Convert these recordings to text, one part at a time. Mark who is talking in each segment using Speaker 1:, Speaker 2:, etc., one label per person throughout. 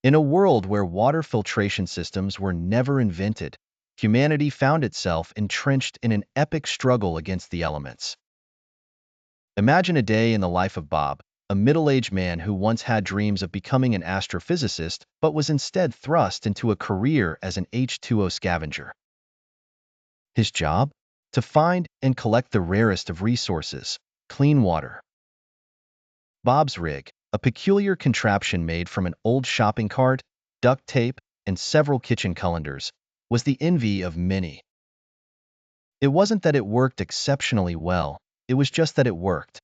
Speaker 1: In a world where water filtration systems were never invented, humanity found itself entrenched in an epic struggle against the elements. Imagine a day in the life of Bob, a middle-aged man who once had dreams of becoming an astrophysicist but was instead thrust into a career as an H2O scavenger. His job? To find and collect the rarest of resources, clean water. Bob's rig, a peculiar contraption made from an old shopping cart, duct tape, and several kitchen colanders, was the envy of many. It wasn't that it worked exceptionally well, it was just that it worked.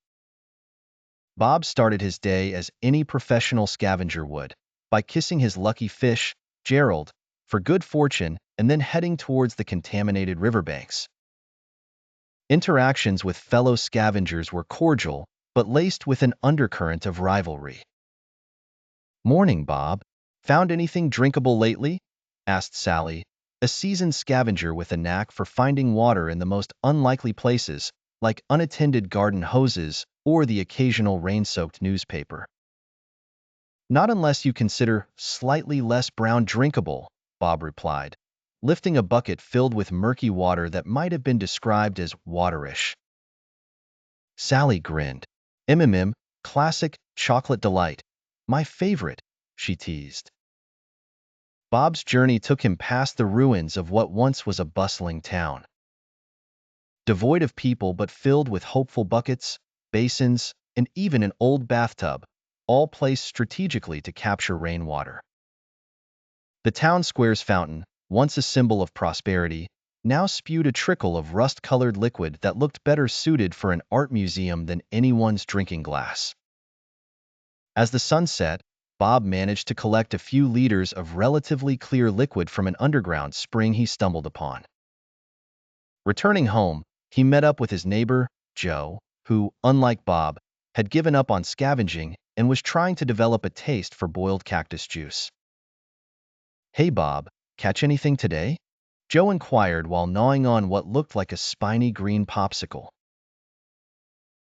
Speaker 1: Bob started his day as any professional scavenger would, by kissing his lucky fish, Gerald, for good fortune and then heading towards the contaminated riverbanks. Interactions with fellow scavengers were cordial, but laced with an undercurrent of rivalry. "Morning, Bob. Found anything drinkable lately?" asked Sally, a seasoned scavenger with a knack for finding water in the most unlikely places, like unattended garden hoses or the occasional rain-soaked newspaper. "Not unless you consider slightly less brown drinkable," Bob replied, lifting a bucket filled with murky water that might have been described as waterish. Sally grinned. Classic chocolate delight. My favorite," she teased. Bob's journey took him past the ruins of what once was a bustling town. Devoid of people but filled with hopeful buckets, basins, and even an old bathtub, all placed strategically to capture rainwater. The town square's fountain, once a symbol of prosperity, now spewed a trickle of rust-colored liquid that looked better suited for an art museum than anyone's drinking glass. As the sun set, Bob managed to collect a few liters of relatively clear liquid from an underground spring he stumbled upon. Returning home, he met up with his neighbor, Joe, who, unlike Bob, had given up on scavenging and was trying to develop a taste for boiled cactus juice. "Hey Bob, catch anything today?" Joe inquired while gnawing on what looked like a spiny green popsicle.